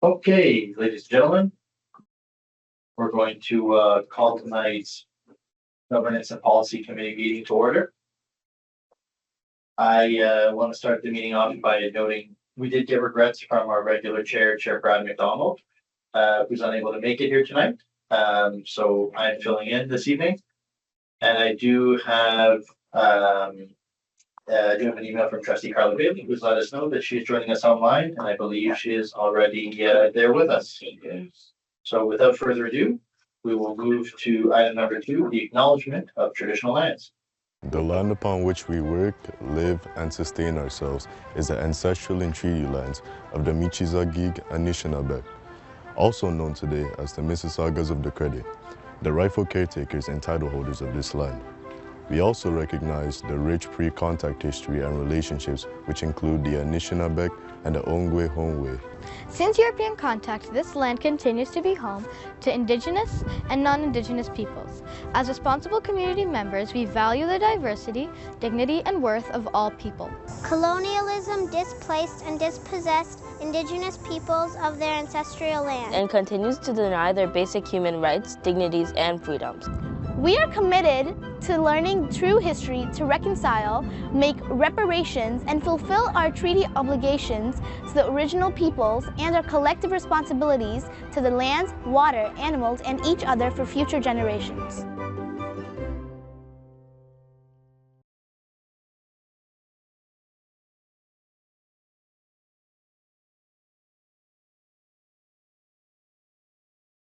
Okay, ladies and gentlemen, we're going to call tonight's Governance and Policy Committee meeting to order. I want to start the meeting off by noting we did get regrets from our regular Chair Brad McDonald, who's unable to make it here tonight. So I'm filling in this evening. And I do have an email from Trustee Carla Bailey, who's let us know that she is joining us online, and I believe she is already there with us. So without further ado, we will move to item number 2, the acknowledgement of traditional lands. The land upon which we work, live, and sustain ourselves is the ancestral and treaty lands of the Michizagig Anishinaabe, also known today as the Mississaugas of the Credit, the rightful caretakers and title holders of this land. We also recognize the rich pre-contact history and relationships which include the Anishinaabe and the Ongwe Hongwe. Since European contact, this land continues to be home to Indigenous and non-Indigenous peoples. As responsible community members, we value the diversity, dignity, and worth of all people. Colonialism displaced and dispossessed Indigenous peoples of their ancestral land and continues to deny their basic human rights, dignities, and freedoms. We are committed to learning true history to reconcile, make reparations, and fulfill our treaty obligations to the original peoples and our collective responsibilities to the lands, water, animals, and each other for future generations.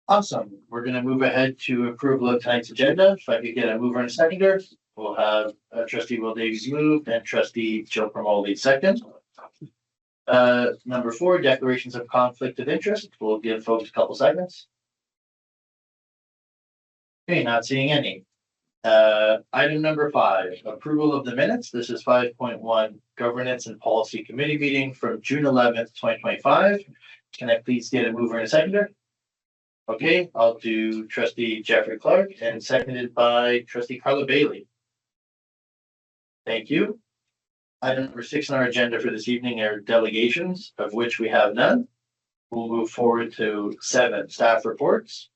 Awesome. We're going to move ahead to approval of tonight's agenda. If I could get a mover and a seconder, we'll have Trustee Will Davies move and Trustee Jill Promoli second. Number 4, declarations of conflict of interest. We'll give folks a couple seconds. Okay, not seeing any. Item number 5, approval of the minutes. This is 5.1, Governance and Policy Committee meeting from June 11th, 2025. Can I please get a mover and a seconder? Okay, I'll do Trustee Jeffrey Clark and seconded by Trustee Carla Bailey. Thank you. Item number 6 on our agenda for this evening are delegations, of which we have none. We'll move forward to 7, staff reports.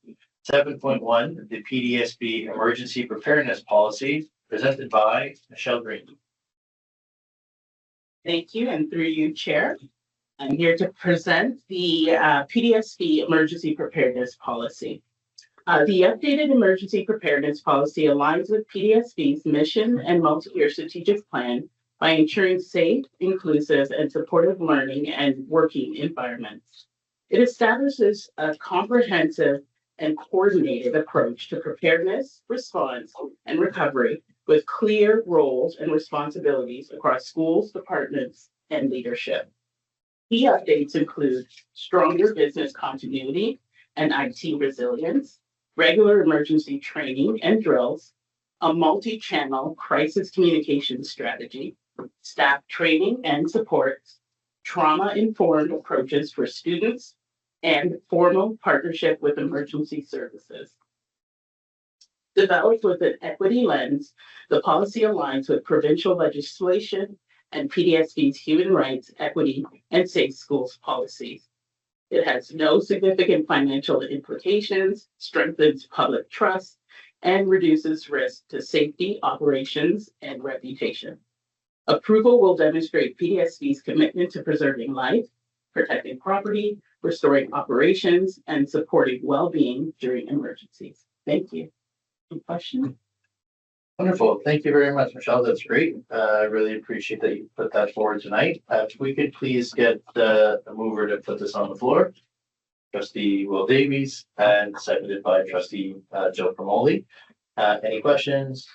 7.1, the PDSB Emergency Preparedness Policy, presented by Michelle Green. Thank you, and through you, Chair. I'm here to present the PDSB Emergency Preparedness Policy. The updated Emergency Preparedness Policy aligns with PDSB's mission and multi-year strategic plan by ensuring safe, inclusive, and supportive learning and working environments. It establishes a comprehensive and coordinated approach to preparedness, response, and recovery with clear roles and responsibilities across schools, departments, and leadership. Key updates include stronger business continuity and IT resilience, regular emergency training and drills, a multi-channel crisis communication strategy, staff training and supports, trauma-informed approaches for students, and formal partnership with emergency services. Developed with an equity lens, the policy aligns with provincial legislation and PDSB's human rights, equity, and safe schools policies. It has no significant financial implications, strengthens public trust, and reduces risk to safety, operations, and reputation. Approval will demonstrate PDSB's commitment to preserving life, protecting property, restoring operations, and supporting well-being during emergencies. Thank you. Any questions? Wonderful. Thank you very much, Michelle. That's great. I really appreciate that you put that forward tonight. If we could please get the mover to put this on the floor. Trustee Will Davies and seconded by Trustee Jill Promoli. Any questions?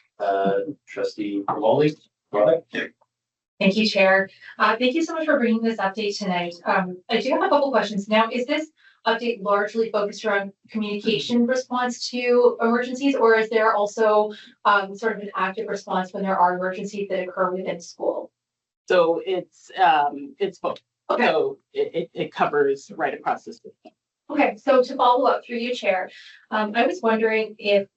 Trustee Promoli, go ahead. Thank you, Chair. Thank you so much for bringing this update tonight. I do have a couple questions. Now, is this update largely focused around communication response to emergencies, or is there also sort of an active response when there are emergencies that occur within school? So it's both. Okay. So it covers right across the system. Okay, so to follow up through you, Chair, I was wondering if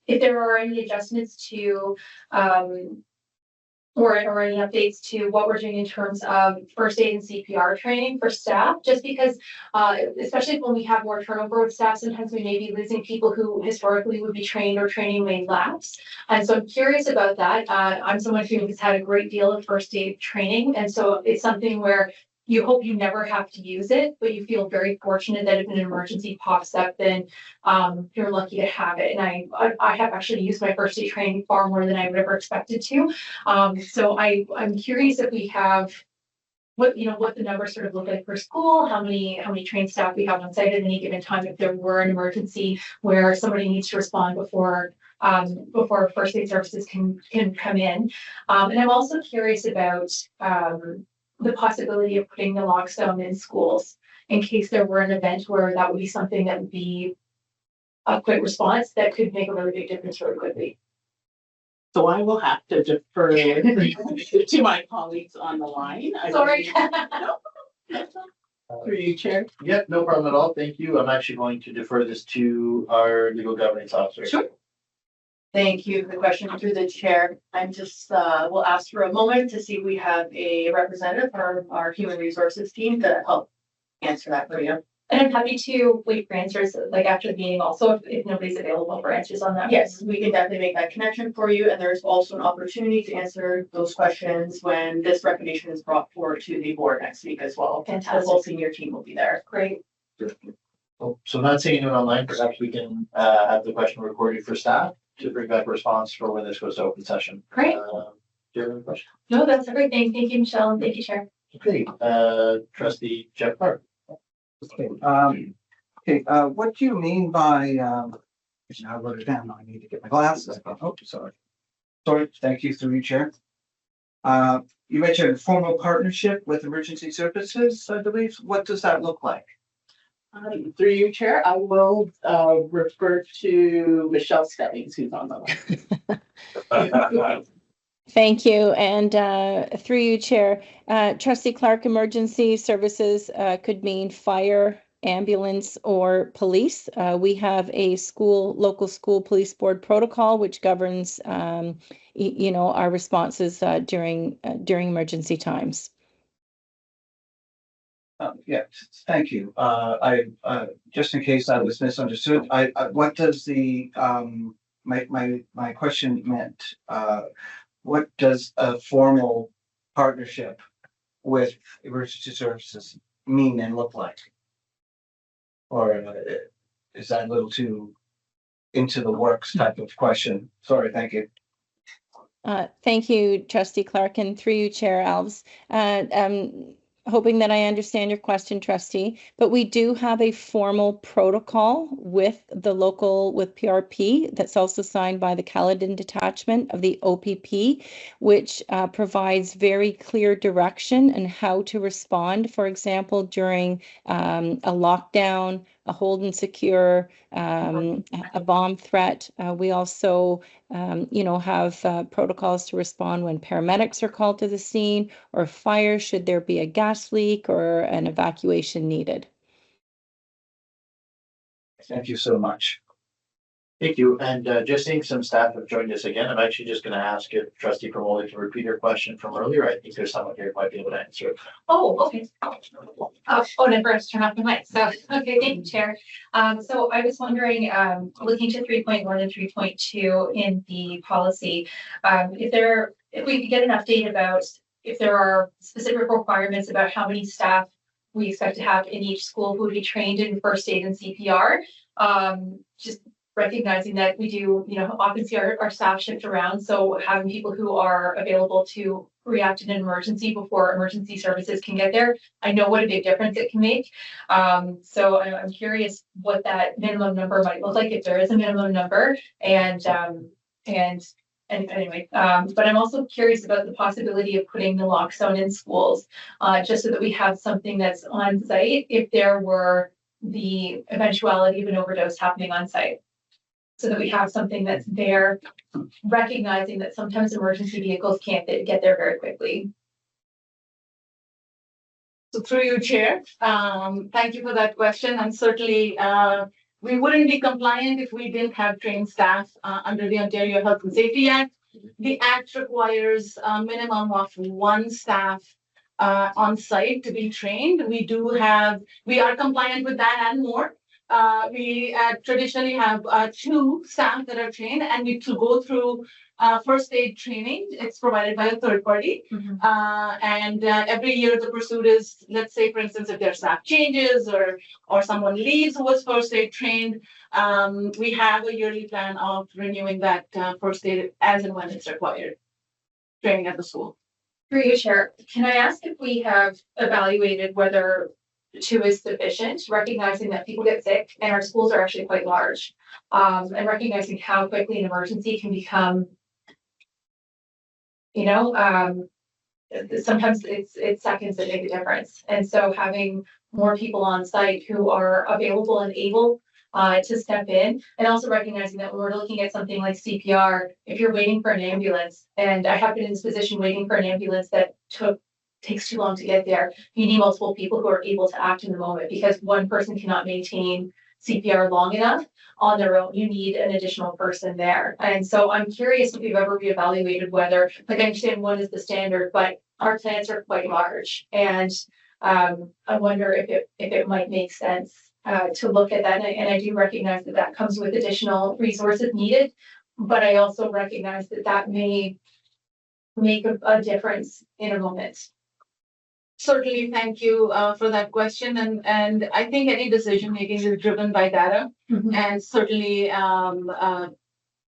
there are any adjustments to or any updates to what we're doing in terms of first aid and CPR training for staff, just because, especially when we have more turnover with staff, sometimes we may be losing people who historically would be trained or training may lapse. And so I'm curious about that. I'm someone who has had a great deal of first aid training. And so it's something where you hope you never have to use it, but you feel very fortunate that if an emergency pops up, then you're lucky to have it. And I have actually used my first aid training far more than I would ever expected to. So I'm curious if we have what the numbers sort of look like for school, how many trained staff we have on site at any given time if there were an emergency where somebody needs to respond before first aid services can come in. And I'm also curious about the possibility of putting naloxone in schools in case there were an event where that would be something that would be a quick response that could make a really big difference really quickly. So I will have to defer to my colleagues on the line. Sorry. Through you, Chair. Yeah, no problem at all. Thank you. I'm actually going to defer this to our legal governance officer. Sure. Thank you for the question through the chair. I'm just, we'll ask for a moment to see if we have a representative from our human resources team to help answer that for you. And I'm happy to wait for answers like after the meeting also if nobody's available for answers on that. Yes, we can definitely make that connection for you. And there's also an opportunity to answer those questions when this recommendation is brought forward to the board next week as well. Fantastic. The whole senior team will be there. Great. So not seeing anyone online, perhaps we can have the question recorded for staff to bring back a response for when this goes to open session. Great. Do you have any questions? No, that's everything. Thank you, Michelle, and thank you, Chair. Okay, trustee Jeff Clark. Okay, what do you mean by, I wrote it down, I need to get my glasses. Oh, sorry. Sorry, thank you through you, Chair. You mentioned formal partnership with emergency services, I believe. What does that look like? Through you, Chair, I will refer to Michelle Stebbings, who's on the line. Thank you. And through you, Chair, Trustee Clark, emergency services could mean fire, ambulance, or police. We have a local school police board protocol, which governs, our responses during emergency times. Yeah, thank you. I just in case I was misunderstood, what does the my question meant? What does a formal partnership with emergency services mean and look like? Or is that a little too into the works type of question? Sorry, thank you. Thank you, Trustee Clark, and through you, Chair Alves. Hoping that I understand your question, Trustee, but we do have a formal protocol with PRP that's also signed by the Caledon Detachment of the OPP, which provides very clear direction on how to respond, for example, during a lockdown, a hold and secure, a bomb threat. We also, have protocols to respond when paramedics are called to the scene, or fire should there be a gas leak or an evacuation needed. Thank you so much. Thank you. And just seeing some staff have joined us again, I'm actually just going to ask if Trustee Promoli can repeat her question from earlier. I think there's someone here who might be able to answer it. Oh, okay. And first turn off the mic. So, okay, thank you, Chair. So I was wondering, looking to 3.1 and 3.2 in the policy, if we could get an update about if there are specific requirements about how many staff we expect to have in each school who would be trained in first aid and CPR. Just recognizing that we do, often see our staff shift around. So having people who are available to react in an emergency before emergency services can get there, I know what a big difference it can make. So I'm curious what that minimum number might look like, if there is a minimum number, and anyway, but I'm also curious about the possibility of putting naloxone in schools, just so that we have something that's on site if there were the eventuality of an overdose happening on site. So that we have something that's there, recognizing that sometimes emergency vehicles can't get there very quickly. So through you, Chair, thank you for that question. And certainly we wouldn't be compliant if we didn't have trained staff under the Ontario Health and Safety Act. The act requires a minimum of one staff on site to be trained. We are compliant with that and more. We traditionally have two staff that are trained and need to go through first aid training. It's provided by a third party. And every year the pursuit is, let's say, for instance, if their staff changes or someone leaves who was first aid trained, we have a yearly plan of renewing that first aid as and when it's required, training at the school. Through you, Chair, can I ask if we have evaluated whether two is sufficient, recognizing that people get sick and our schools are actually quite large, and recognizing how quickly an emergency can become, sometimes it's seconds that make a difference. And so having more people on site who are available and able to step in, and also recognizing that when we're looking at something like CPR, if you're waiting for an ambulance, and I have been in this position waiting for an ambulance that takes too long to get there, you need multiple people who are able to act in the moment, because one person cannot maintain CPR long enough on their own. You need an additional person there. And so I'm curious if you've ever reevaluated whether, like, I understand one is the standard, but our plants are quite large. And I wonder if it might make sense to look at that. And I do recognize that that comes with additional resources needed, but I also recognize that that may make a difference in a moment. Certainly, thank you for that question. And I think any decision making is driven by data, and certainly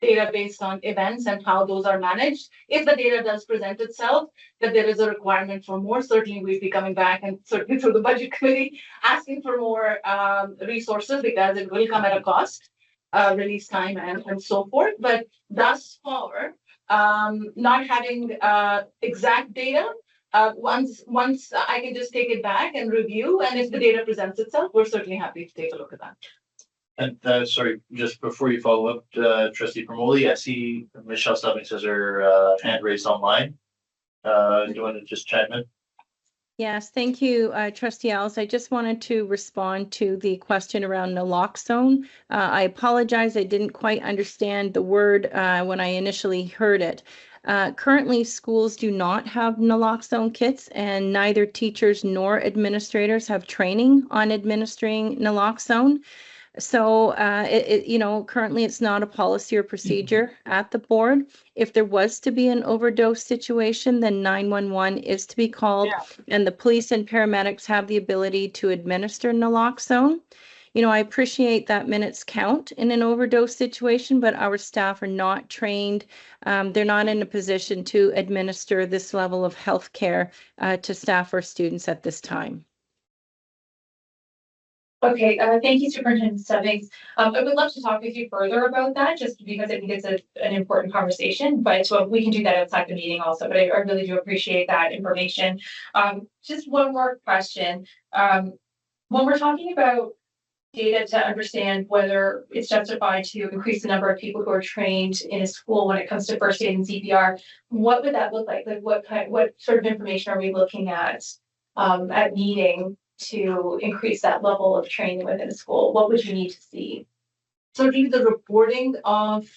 data based on events and how those are managed. If the data does present itself that there is a requirement for more, certainly we'll be coming back, and certainly through the budget committee, asking for more resources, because it will come at a cost, release time and so forth. But thus far, not having exact data, once I can just take it back and review, and if the data presents itself, we're certainly happy to take a look at that. And sorry, just before you follow up, Trustee Promoli, I see Michelle Stubbings has her hand raised online. Do you want to just chime in? Yes, thank you, Trustee Ellis. I just wanted to respond to the question around naloxone. I apologize, I didn't quite understand the word when I initially heard it. Currently, schools do not have naloxone kits, and neither teachers nor administrators have training on administering naloxone. So, currently it's not a policy or procedure at the board. If there was to be an overdose situation, then 911 is to be called, and the police and paramedics have the ability to administer naloxone. I appreciate that minutes count in an overdose situation, but our staff are not trained. They're not in a position to administer this level of health care to staff or students at this time. Okay, thank you, Superintendent Stubbings. I would love to talk with you further about that, just because I think it's an important conversation, but we can do that outside the meeting also, but I really do appreciate that information. Just one more question. When we're talking about data to understand whether it's justified to increase the number of people who are trained in a school when it comes to first aid and CPR, what would that look like? Like what sort of information are we looking at needing to increase that level of training within a school? What would you need to see? Certainly the reporting of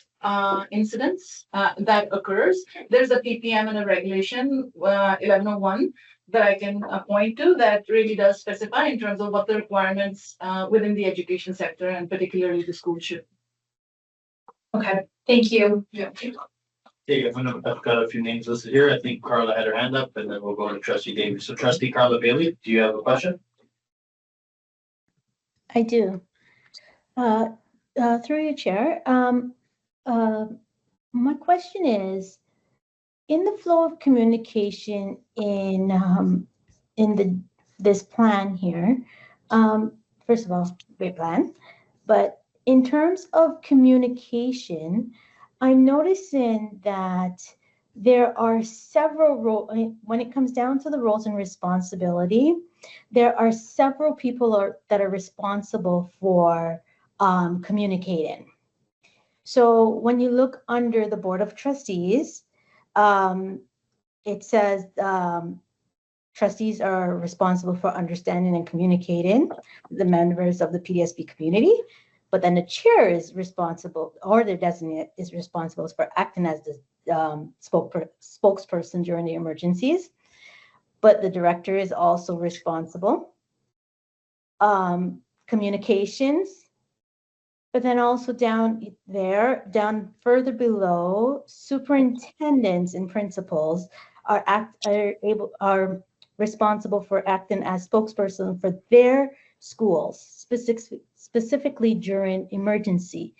incidents that occurs. There's a PPM and a regulation 1101 that I can point to that really does specify in terms of what the requirements within the education sector and particularly the school should. Okay, thank you. Yeah. Okay, I've got a few names listed here. I think Carla had her hand up, and then we'll go to Trustee Davies. So Trustee Carla Bailey, do you have a question? I do. Through your chair, my question is, in the flow of communication in this plan here, first of all, great plan, but in terms of communication, I'm noticing that there are several roles. When it comes down to the roles and responsibility, there are several people that are responsible for communicating. So when you look under the Board of Trustees, it says trustees are responsible for understanding and communicating with the members of the PDSP community, but then the chair is responsible, or their designate is responsible for acting as spokesperson during the emergencies, but the director is also responsible. Communications, but then also down further below, superintendents and principals are responsible for acting as spokesperson for their schools, specifically during emergency.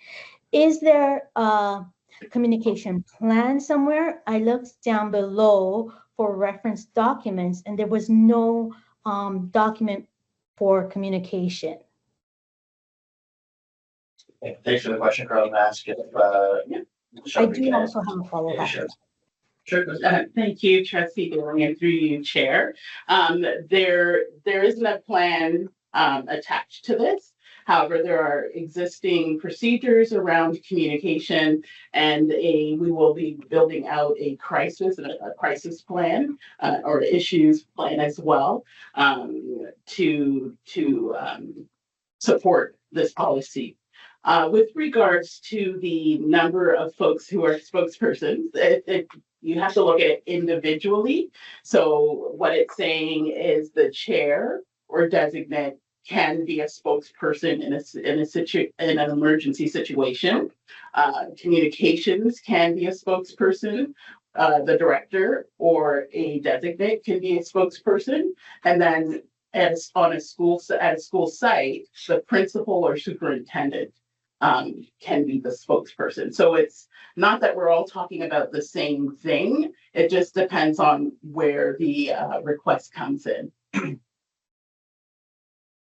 Is there a communication plan somewhere? I looked down below for reference documents, and there was no document for communication. Thanks for the question, Carl. I'm asking if I do also have a follow-up. Sure. Thank you, Trustee Billing, and through you, Chair. There isn't a plan attached to this. However, there are existing procedures around communication, and we will be building out a crisis plan or issues plan as well to support this policy. With regards to the number of folks who are spokespersons, you have to look at it individually. So what it's saying is the chair or designate can be a spokesperson in an emergency situation. Communications can be a spokesperson. The director or a designate can be a spokesperson, and then at a school site, the principal or superintendent can be the spokesperson. So it's not that we're all talking about the same thing. It just depends on where the request comes in.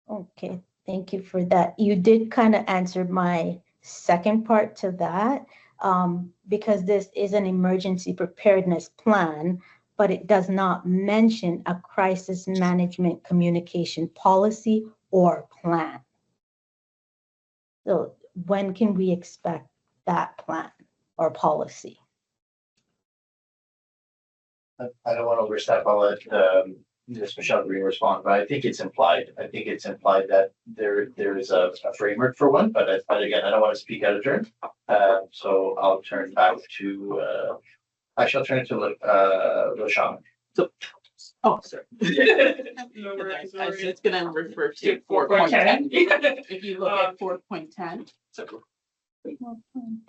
Okay, thank you for that. You did kind of answer my second part to that, because this is an emergency preparedness plan, but it does not mention a crisis management communication policy or plan. So when can we expect that plan or policy? I don't want to overstep. I'll let Ms. Michelle Green respond, but I think it's implied. I think it's implied that there is a framework for one, but again, I don't want to speak out of turn. So I'll turn back to actually I'll turn it to LaShawn. Oh, sorry. I was just gonna refer to 4.10. If you look at 4.10.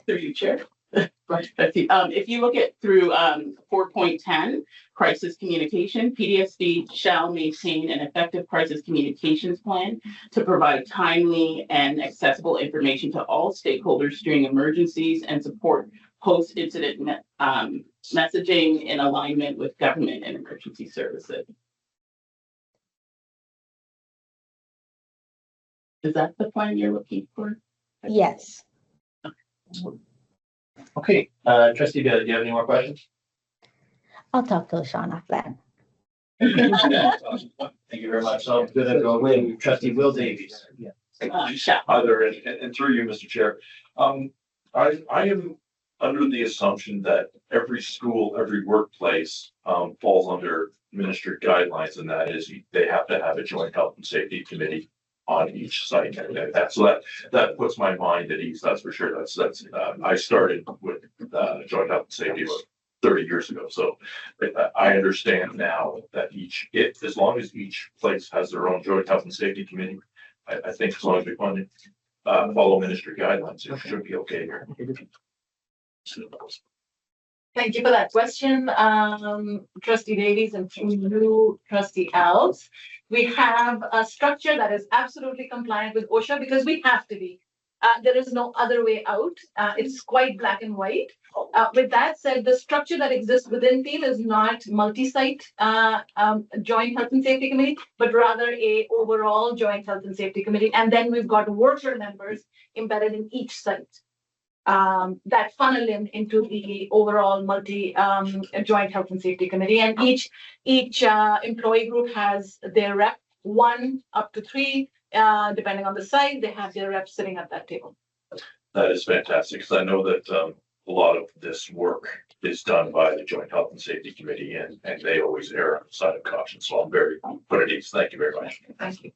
Through you, Chair. If you look at through 4.10, crisis communication, PDSB shall maintain an effective crisis communications plan to provide timely and accessible information to all stakeholders during emergencies and support post-incident messaging in alignment with government and emergency services. Is that the plan you're looking for? Yes. Okay, Trustee Bailey, do you have any more questions? I'll talk to LaShawn after that. Thank you very much. So I'm gonna go with Trustee Will Davies. Hi there, and through you, Mr. Chair. I am under the assumption that every school, every workplace falls under ministry guidelines, and that is they have to have a joint health and safety committee on each site. So that puts my mind at ease. That's for sure. That's I started with joint health and safety 30 years ago. So I understand now that as long as each place has their own joint health and safety committee, I think as long as we follow ministry guidelines, it should be okay here. Thank you for that question, Trustee Davies, and through you, Trustee Alves. We have a structure that is absolutely compliant with OSHA because we have to be. There is no other way out. It's quite black and white. With that said, the structure that exists within Peel is not multi-site joint health and safety committee, but rather a overall joint health and safety committee. And then we've got worker members embedded in each site. That funnel into the overall joint health and safety committee, and each employee group has their rep, 1 up to 3, depending on the site. They have their reps sitting at that table. That is fantastic, because I know that a lot of this work is done by the joint health and safety committee, and they always err on the side of caution. So I'm very put at ease. Thank you very much. Thank you.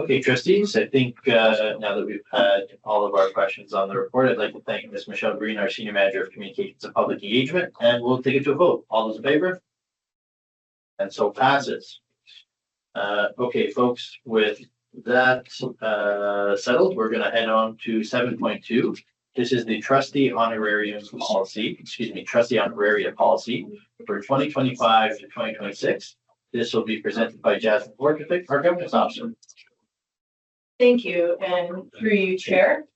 Okay, trustees, I think now that we've had all of our questions on the report, I'd like to thank Ms. Michelle Green, our Senior Manager of Communications and Public Engagement, and we'll take it to a vote. All those in favor? And so passes. Okay, folks, with that settled, we're gonna head on to 7.2. This is the trustee honorarium policy, trustee honoraria policy for 2025 to 2026. This will be presented by Jasmine Borkovic, our governance officer. Thank you, and through you, Chair.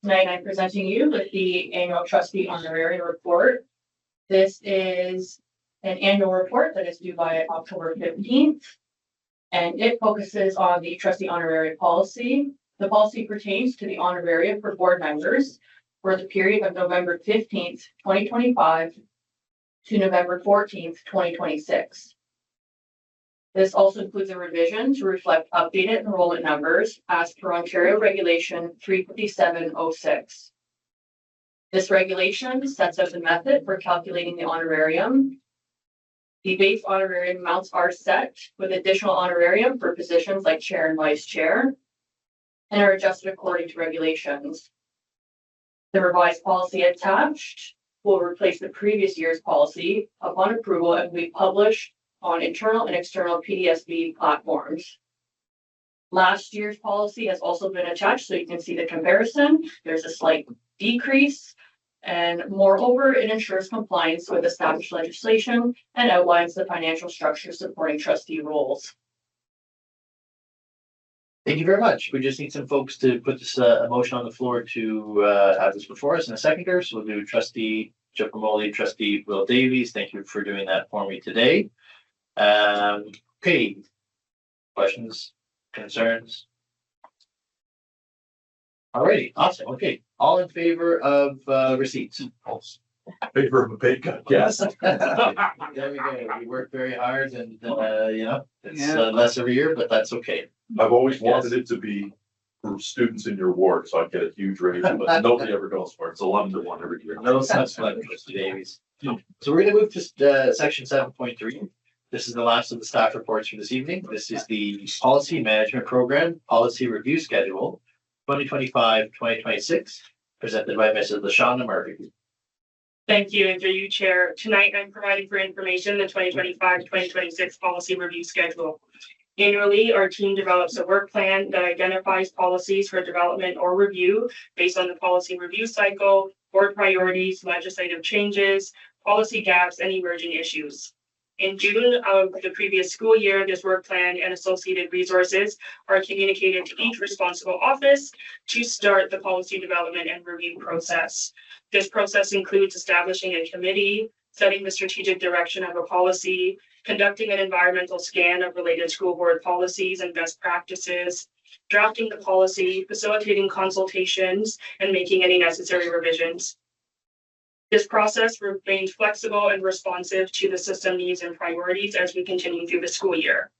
Tonight I'm presenting you with the annual trustee honorarium report. This is an annual report that is due by October 15th. And it focuses on the trustee honorarium policy. The policy pertains to the honorarium for board members for the period of November 15th, 2025 to November 14th, 2026. This also includes a revision to reflect updated enrollment numbers as per Ontario Regulation 35706. This regulation sets out the method for calculating the honorarium. The base honorarium amounts are set with additional honorarium for positions like chair and vice chair and are adjusted according to regulations. The revised policy attached will replace the previous year's policy upon approval and will be published on internal and external PDSB platforms. Last year's policy has also been attached so you can see the comparison. There's a slight decrease. And moreover, it ensures compliance with established legislation and outlines the financial structure supporting trustee roles. Thank you very much. We just need some folks to put this a motion on the floor to have this before us in a seconder. So we'll do trustee Jeff Ramoli, trustee Will Davies. Thank you for doing that for me today. Okay, questions, concerns? Alrighty, awesome. Okay, all in favor of receipts? Favor of a pay cut, yes. There we go. We work very hard and you know, it's less every year, but that's okay. I've always wanted it to be for students in your ward, so I get a huge raise, but nobody ever goes for it. It's 11 to 1 every year. No such luck, Mr. Davies. So we're gonna move to section 7.3. This is the last of the staff reports for this evening. This is the policy management program policy review schedule 2025-2026, presented by Mrs. LaShawna Murphy. Thank you, and through you, Chair. Tonight, I'm providing for information the 2025-2026 policy review schedule. Annually, our team develops a work plan that identifies policies for development or review based on the policy review cycle, board priorities, legislative changes, policy gaps, and emerging issues. In June of the previous school year, this work plan and associated resources are communicated to each responsible office to start the policy development and review process. This process includes establishing a committee, setting the strategic direction of a policy, conducting an environmental scan of related school board policies and best practices, drafting the policy, facilitating consultations, and making any necessary revisions. This process remains flexible and responsive to the system needs and priorities as we continue through the school year.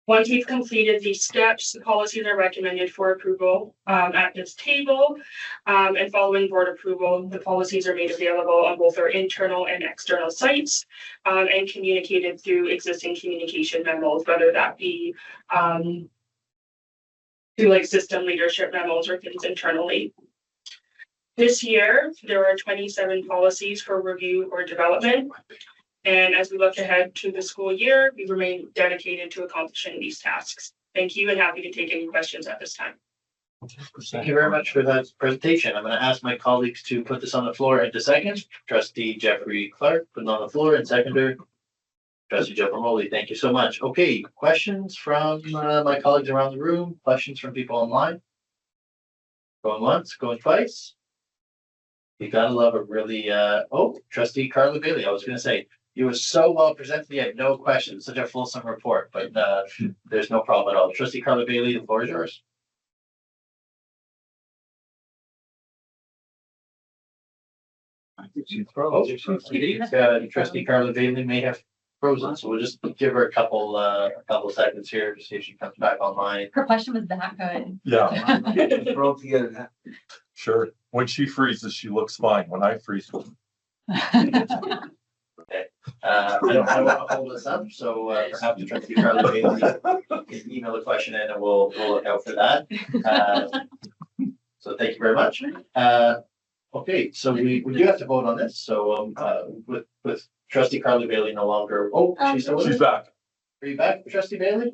Once we've completed these steps, the policies are recommended for approval at this table. And following board approval, the policies are made available on both our internal and external sites and communicated through existing communication memos, whether that be through like system leadership memos or things internally. This year, there are 27 policies for review or development. And as we look ahead to the school year, we remain dedicated to accomplishing these tasks. Thank you, and happy to take any questions at this time. Thank you very much for that presentation. I'm going to ask my colleagues to put this on the floor into second. Trustee Jeffrey Clark, put it on the floor, and seconder, Trustee Jeff Ramoli. Thank you so much. Okay, questions from my colleagues around the room? Questions from people online? Going once, going twice? You gotta love a really, Trustee Carla Bailey, I was gonna say, you were so well presented, you had no questions, such a fulsome report, but there's no problem at all. Trustee Carla Bailey, the floor is yours. I think she's frozen. Trustee Carla Bailey may have frozen, so we'll just give her a couple seconds here to see if she comes back online. Her question was that good. Yeah. Sure. When she freezes, she looks fine. When I freeze. Okay. I don't want to hold us up, so perhaps trustee Carly Bailey can email a question in and we'll look out for that. So thank you very much. Okay, so we do have to vote on this. So with trustee Carly Bailey no longer, she's still with us? She's back. Are you back, trustee Bailey?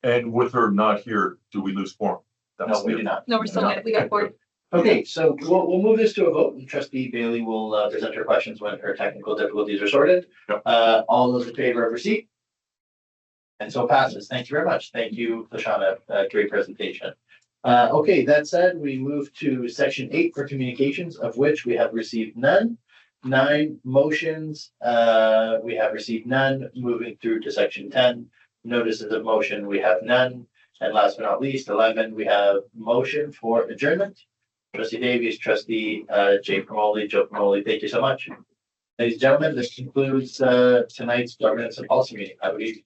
And with her not here, do we lose form? No, we do not. No, we're still at it. We got board. Okay, so we'll move this to a vote and trustee Bailey will present her questions when her technical difficulties are sorted. Yep. All those in favor of receipt? And so passes. Thank you very much. Thank you, Lashana. Great presentation. Okay, that said, we move to section 8 for communications, of which we have received none. 9 motions, we have received none. Moving through to section 10, notices of motion, we have none. And last but not least, 11, we have motion for adjournment. Trustee Davies, trustee Joe Promoli, thank you so much. Ladies and gentlemen, this concludes tonight's governance and policy meeting. Have a good evening.